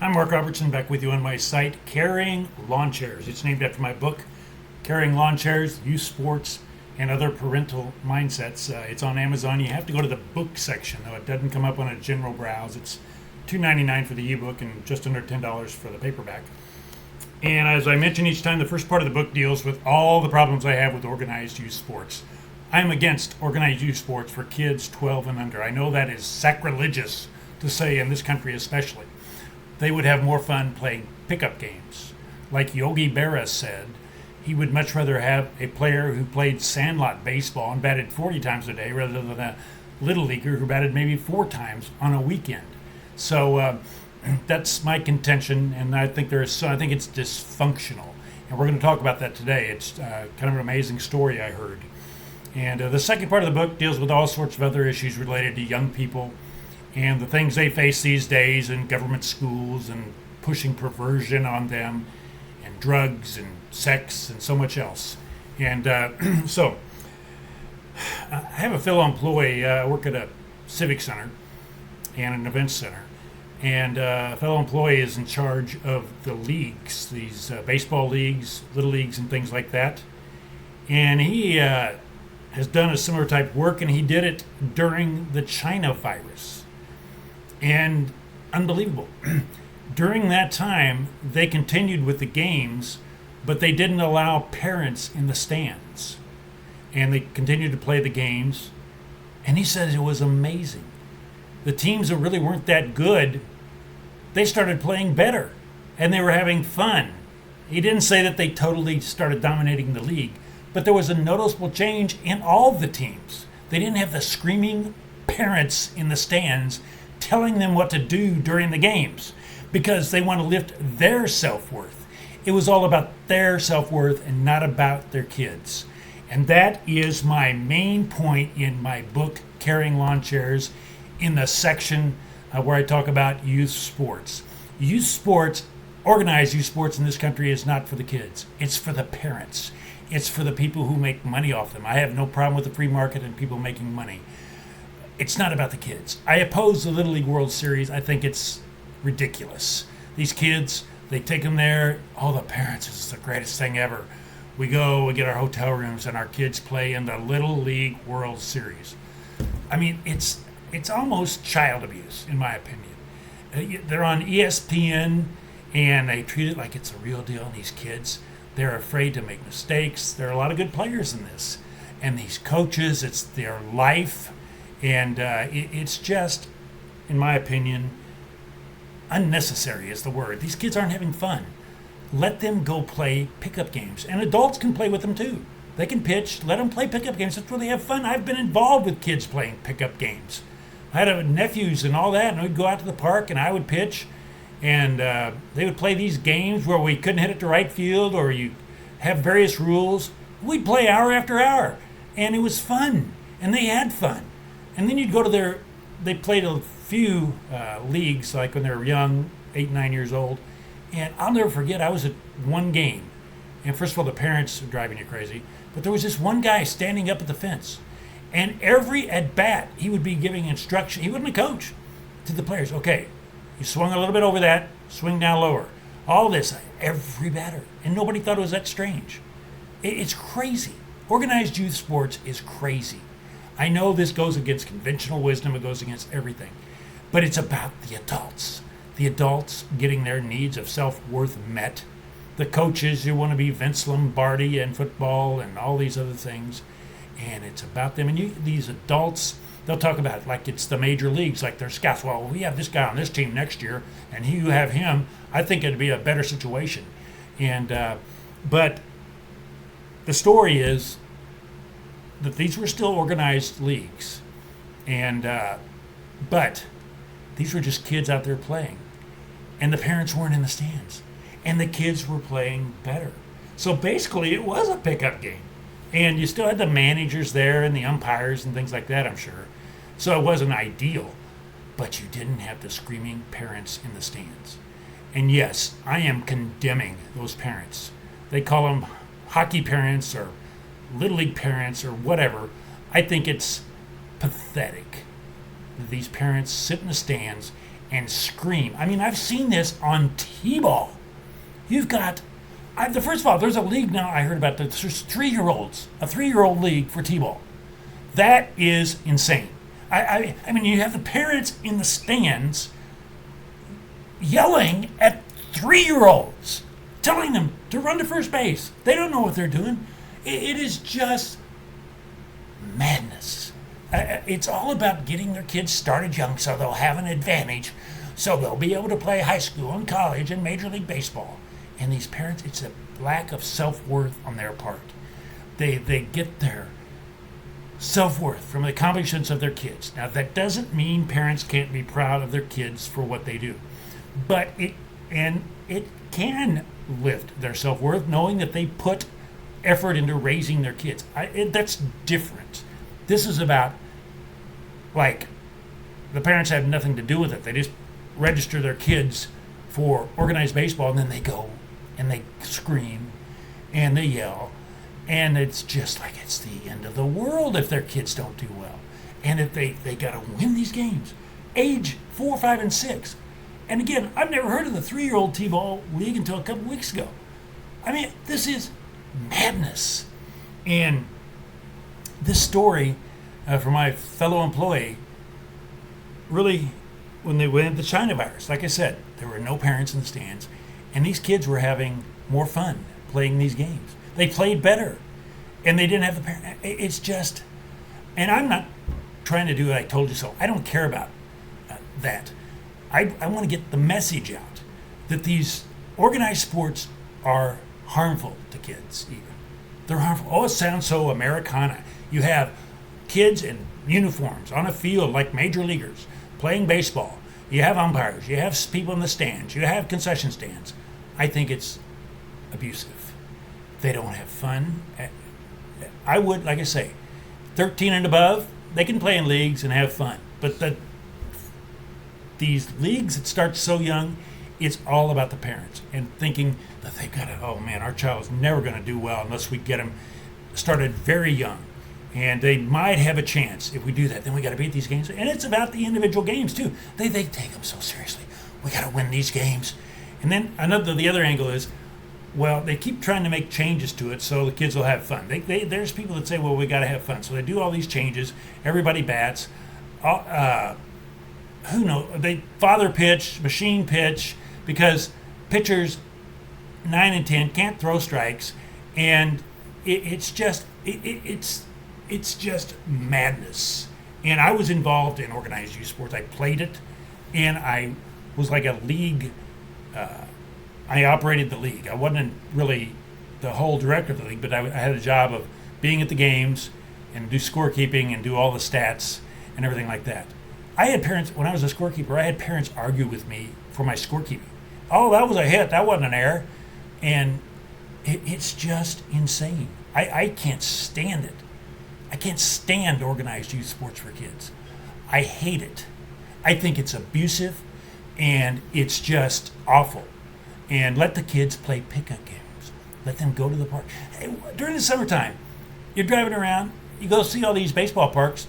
I'm Mark Robertson, back with you on my site, Carrying Lawn Chairs. It's named after my book, Carrying Lawn Chairs, Youth Sports, and Other Parental Mindsets. It's on Amazon. You have to go to the book section, though. It doesn't come up on a general browse. It's $2.99 for the ebook and just under $10 for the paperback. And as I mention each time, the first part of the book deals with all the problems I have with organized youth sports. I'm against organized youth sports for kids 12 and under. I know that is sacrilegious to say in this country especially. They would have more fun playing pickup games. Like Yogi Berra said, he would much rather have a player who played sandlot baseball and batted 40 times a day rather than a little leaguer who batted maybe 4 times on a weekend. So that's my contention, and I think I think it's dysfunctional, and we're going to talk about that today. It's kind of an amazing story I heard. And the second part of the book deals with all sorts of other issues related to young people and the things they face these days in government schools and pushing perversion on them and drugs and sex and so much else. And so I have a fellow employee. I work at a civic center and an events center. And a fellow employee is in charge of the leagues, these baseball leagues, little leagues, and things like that. And he has done a similar type of work, and he did it during the China virus. And unbelievable. During that time, they continued with the games, but they didn't allow parents in the stands. And they continued to play the games. And he said it was amazing. The teams that really weren't that good, they started playing better. And they were having fun. He didn't say that they totally started dominating the league, but there was a noticeable change in all the teams. They didn't have the screaming parents in the stands telling them what to do during the games because they want to lift their self-worth. It was all about their self-worth and not about their kids. And that is my main point in my book, Carrying Lawn Chairs, in the section where I talk about youth sports. Youth sports, organized youth sports in this country is not for the kids. It's for the parents. It's for the people who make money off them. I have no problem with the free market and people making money. It's not about the kids. I oppose the Little League World Series. I think it's ridiculous. These kids, they take them there. Oh, the parents, this is the greatest thing ever. We go, we get our hotel rooms, and our kids play in the Little League World Series. I mean, it's almost child abuse, in my opinion. They're on ESPN, and they treat it like it's a real deal. And these kids, they're afraid to make mistakes. There are a lot of good players in this. And these coaches, it's their life. And it's just, in my opinion, unnecessary is the word. These kids aren't having fun. Let them go play pickup games. And adults can play with them too. They can pitch. Let them play pickup games. That's where they have fun. I've been involved with kids playing pickup games. I had nephews and all that, and we'd go out to the park and I would pitch. And they would play these games where we couldn't hit it to right field or you have various rules. We'd play hour after hour. And it was fun. And they had fun. And then you'd go to they played a few leagues, like when they were young, 8, 9 years old. And I'll never forget, I was at one game. And first of all, the parents were driving you crazy. But there was this one guy standing up at the fence. And every at bat, he would be giving instruction. He wasn't a coach to the players. Okay, you swung a little bit over that, swing down lower. All this, every batter. And nobody thought it was that strange. It's crazy. Organized youth sports is crazy. I know this goes against conventional wisdom, it goes against everything, but it's about the adults. The adults getting their needs of self-worth met. The coaches who want to be Vince Lombardi and football and all these other things, and it's about them. And these adults, they'll talk about it like it's the major leagues, like their scouts. Well, we have this guy on this team next year, and you have him. I think it'd be a better situation. And but the story is that these were still organized leagues, and but these were just kids out there playing, and the parents weren't in the stands, and the kids were playing better. So basically, it was a pickup game, and you still had the managers there and the umpires and things like that, I'm sure. So it wasn't ideal, but you didn't have the screaming parents in the stands. And yes, I am condemning those parents. They call them hockey parents or Little League parents or whatever. I think it's pathetic that these parents sit in the stands and scream. I mean, I've seen this on T-ball. You've got, first of all, there's a league now I heard about that there's 3-year-olds, a 3-year-old league for T-ball. That is insane. I mean, you have the parents in the stands yelling at 3-year-olds, telling them to run to first base. They don't know what they're doing. It is just madness. It's all about getting their kids started young so they'll have an advantage, so they'll be able to play high school and college and Major League Baseball. And these parents, it's a lack of self-worth on their part. They get their self-worth from the accomplishments of their kids. Now, that doesn't mean parents can't be proud of their kids for what they do, but it can lift their self-worth knowing that they put effort into raising their kids. That's different. This is about, like, the parents have nothing to do with it. They just register their kids for organized baseball, and then they go and they scream and they yell. And it's just like it's the end of the world if their kids don't do well. And if they got to win these games. Age 4, 5, and 6. And again, I've never heard of the 3-year-old T-ball league until a couple weeks ago. I mean, this is madness. And this story from my fellow employee, really, when they went the China virus, like I said, there were no parents in the stands, and these kids were having more fun playing these games. They played better, and they didn't have the parents. It's just, and I'm not trying to do what I told you so. I don't care about that. I want to get the message out that these organized sports are harmful to kids, even. They're harmful. Oh, it sounds so Americana. You have kids in uniforms on a field like major leaguers playing baseball. You have umpires. You have people in the stands. You have concession stands. I think it's abusive. They don't have fun. I would, like I say, 13 and above, they can play in leagues and have fun. But these leagues that start so young, it's all about the parents and thinking that they've got to, oh man, our child's never going to do well unless we get them started very young. And they might have a chance if we do that. Then we got to beat these games. And it's about the individual games too. They take them so seriously. We got to win these games. And then the other angle is, well, they keep trying to make changes to it so the kids will have fun. There's people that say, well, we got to have fun. So they do all these changes. Everybody bats. Who knows? They father pitch, machine pitch, because pitchers 9 and 10 can't throw strikes, and it's just madness. And I was involved in organized youth sports. I played it, and I was like a league. I operated the league. I wasn't really the whole director of the league, but I had a job of being at the games and do scorekeeping and do all the stats and everything like that. I had parents, when I was a scorekeeper, I had parents argue with me for my scorekeeping. Oh, that was a hit. That wasn't an error. And it's just insane. I can't stand it. I can't stand organized youth sports for kids. I hate it. I think it's abusive, and it's just awful. And let the kids play pickup games. Let them go to the park. Hey, during the summertime, you're driving around, you go see all these baseball parks,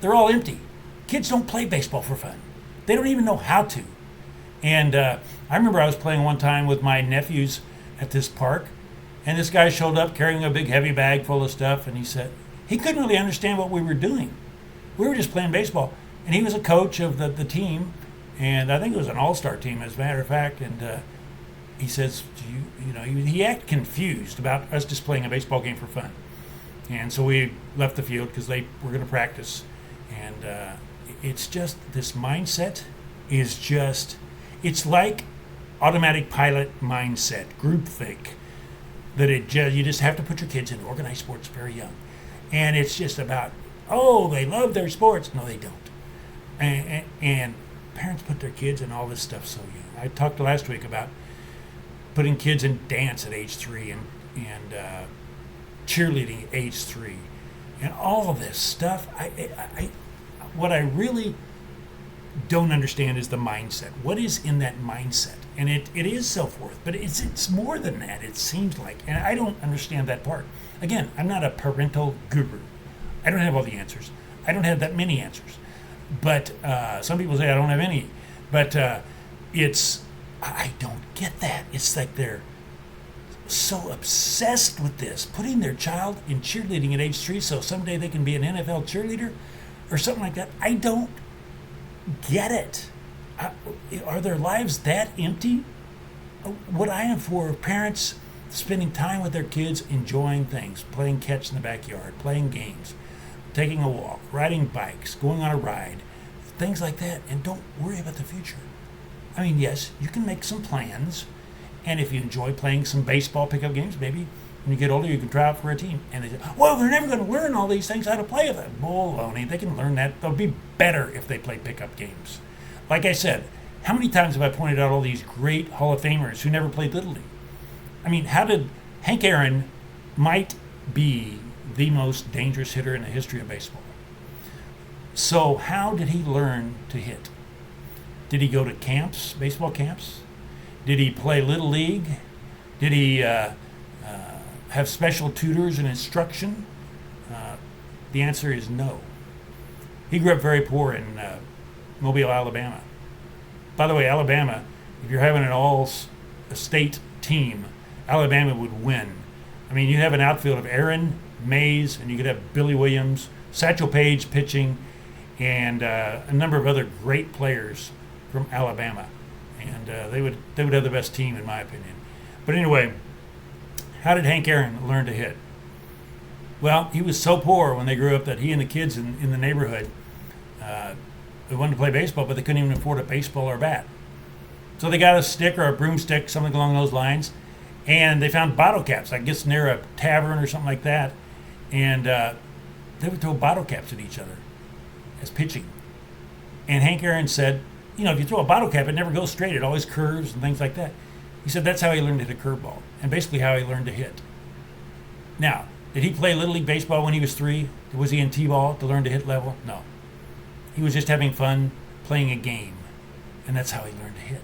they're all empty. Kids don't play baseball for fun. They don't even know how to. And I remember I was playing one time with my nephews at this park, and this guy showed up carrying a big heavy bag full of stuff, and he said he couldn't really understand what we were doing. We were just playing baseball. And he was a coach of the team, and I think it was an all-star team, as a matter of fact, and he says, he acted confused about us just playing a baseball game for fun. And so we left the field because they were going to practice. And it's just, this mindset is just, it's like automatic pilot mindset, groupthink, that you just have to put your kids in organized sports very young. And it's just about, oh, they love their sports. No, they don't. And parents put their kids in all this stuff so young. I talked last week about putting kids in dance at age 3 and cheerleading at age 3 and all of this stuff. What I really don't understand is the mindset. What is in that mindset? And it is self-worth, but it's more than that, it seems like. And I don't understand that part. Again, I'm not a parental guru. I don't have all the answers. I don't have that many answers. But some people say I don't have any. But I don't get that. It's like they're so obsessed with this, putting their child in cheerleading at age 3 so someday they can be an NFL cheerleader or something like that. I don't get it. Are their lives that empty? What I am for are parents spending time with their kids, enjoying things, playing catch in the backyard, playing games, taking a walk, riding bikes, going on a ride, things like that, and don't worry about the future. I mean, yes, you can make some plans, and if you enjoy playing some baseball pickup games, maybe when you get older you can try out for a team. And they say, well, they're never going to learn all these things, how to play them. Baloney. They can learn that. They'll be better if they play pickup games. Like I said, how many times have I pointed out all these great Hall of Famers who never played Little League? I mean, how did Hank Aaron might be the most dangerous hitter in the history of baseball? So how did he learn to hit? Did he go to camps, baseball camps? Did he play Little League? Did he have special tutors and instruction? The answer is no. He grew up very poor in Mobile, Alabama. By the way, Alabama, if you're having an all-state team, Alabama would win. I mean, you have an outfield of Aaron, Mays, and you could have Billy Williams, Satchel Paige pitching, and a number of other great players from Alabama. And they would have the best team, in my opinion. But anyway, how did Hank Aaron learn to hit? Well, he was so poor when they grew up that he and the kids in the neighborhood, they wanted to play baseball, but they couldn't even afford a baseball or a bat. So they got a stick or a broomstick, something along those lines, and they found bottle caps, I guess near a tavern or something like that, and they would throw bottle caps at each other as pitching. And Hank Aaron said, you know, if you throw a bottle cap, it never goes straight. It always curves and things like that. He said that's how he learned to hit a curveball, and basically how he learned to hit. Now, did he play Little League baseball when he was 3? Was he in T-ball to learn to hit level? No. He was just having fun playing a game, and that's how he learned to hit.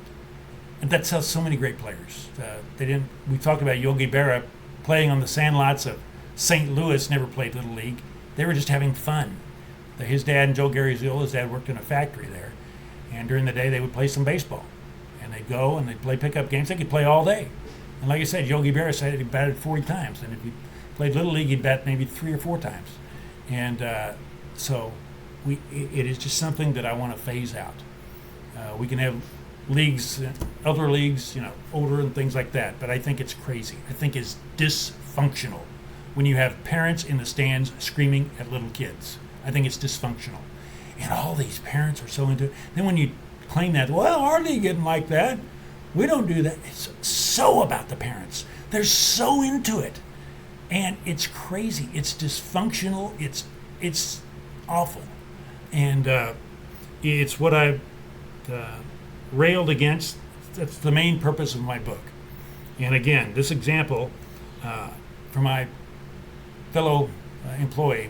And that's how so many great players. We talked about Yogi Berra playing on the sandlots of St. Louis, never played Little League. They were just having fun. His dad and Joe Garagiola, dad worked in a factory there. And during the day, they would play some baseball. And they'd go and they'd play pickup games. They could play all day. And like I said, Yogi Berra said he batted 40 times. And if he played Little League, he'd bat maybe 3 or 4 times. And so it is just something that I want to phase out. We can have leagues, other leagues, you know, older and things like that. But I think it's crazy. I think it's dysfunctional when you have parents in the stands screaming at little kids. I think it's dysfunctional. And all these parents are so into it. Then when you claim that, well, our league isn't like that. We don't do that. It's so about the parents. They're so into it. And it's crazy. It's dysfunctional. It's awful. And it's what I've railed against. That's the main purpose of my book. And again, this example from my fellow employee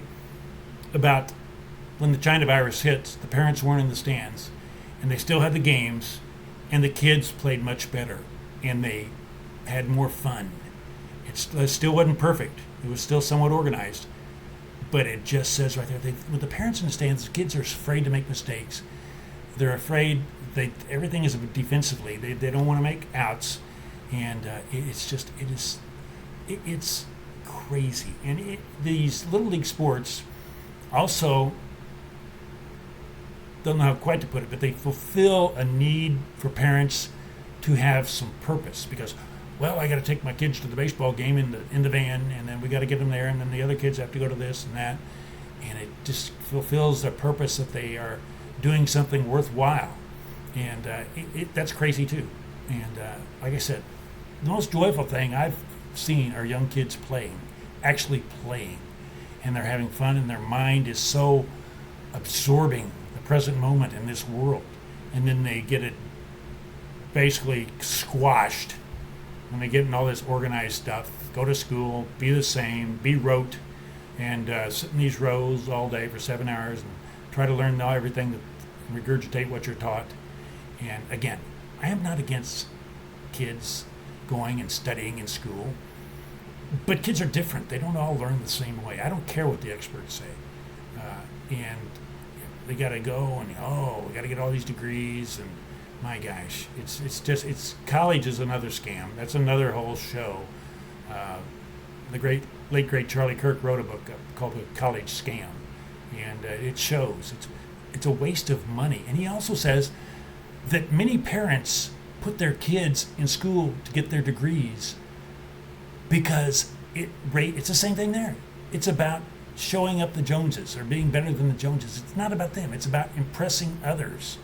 about when the China virus hit, the parents weren't in the stands, and they still had the games, and the kids played much better, and they had more fun. It still wasn't perfect. It was still somewhat organized, but it just says right there, with the parents in the stands, the kids are afraid to make mistakes. They're afraid. Everything is defensively. They don't want to make outs, and it's crazy. And these Little League sports also, don't know how quite to put it, but they fulfill a need for parents to have some purpose because, well, I got to take my kids to the baseball game in the van, and then we got to get them there, and then the other kids have to go to this and that, and it just fulfills their purpose that they are doing something worthwhile, and that's crazy too. And like I said, the most joyful thing I've seen are young kids actually playing, and they're having fun, and their mind is so absorbing the present moment in this world, and then they get it basically squashed when they get in all this organized stuff, go to school, be the same, be rote, and sit in these rows all day for 7 hours and try to learn everything, and regurgitate what you're taught. And again, I am not against kids going and studying in school, but kids are different. They don't all learn the same way. I don't care what the experts say. And they got to go and, we got to get all these degrees and my gosh, it's college is another scam. That's another whole show. Uh, the late great Charlie Kirk wrote a book called The College Scam, and it shows it's a waste of money. And he also says that many parents put their kids in school to get their degrees because it's the same thing there. It's about showing up the Joneses or being better than the Joneses. It's not about them. It's about impressing others.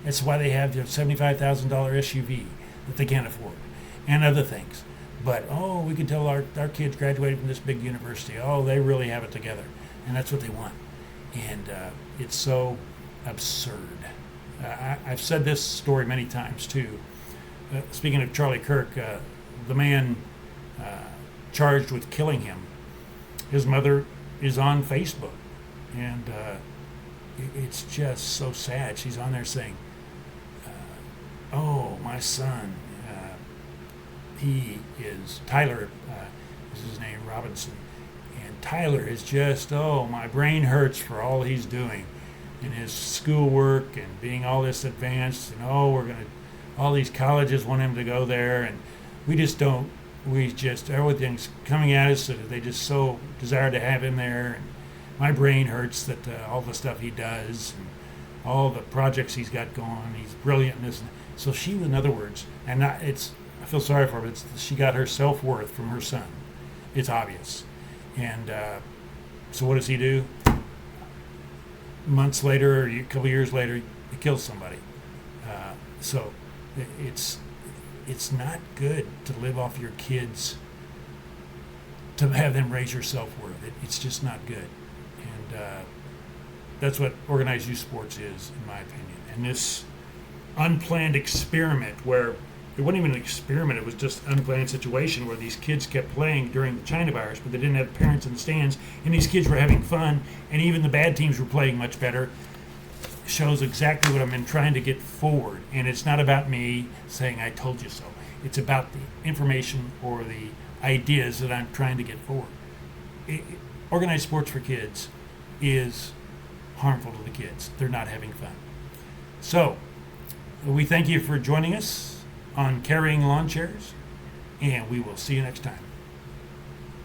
It's why they have their $75,000 SUV that they can't afford and other things. But, we can tell our kids graduated from this big university. Oh, they really have it together. And that's what they want. And it's so absurd. I've said this story many times, too. Speaking of Charlie Kirk, the man charged with killing him, his mother is on Facebook. And it's just so sad. She's on there saying, my son, he is Tyler, is his name, Robinson. And Tyler is just, my brain hurts for all he's doing in his schoolwork and being all this advanced. And all these colleges want him to go there. And everything's coming at us that they just so desire to have him there. And my brain hurts that all the stuff he does and all the projects he's got going. He's brilliant in this. So she, in other words, I feel sorry for her, but she got her self-worth from her son. It's obvious. And so what does he do? Months later, or a couple years later, he kills somebody. So it's not good to live off your kids, to have them raise your self-worth. It's just not good. And that's what organized youth sports is, in my opinion. And this unplanned experiment where it wasn't even an experiment, it was just an unplanned situation where these kids kept playing during the China virus, but they didn't have parents in the stands, and these kids were having fun, and even the bad teams were playing much better, shows exactly what I've been trying to get forward. And it's not about me saying I told you so. It's about the information or the ideas that I'm trying to get forward. Organized sports for kids is harmful to the kids. They're not having fun. So, we thank you for joining us on Carrying Lawn Chairs, and we will see you next time.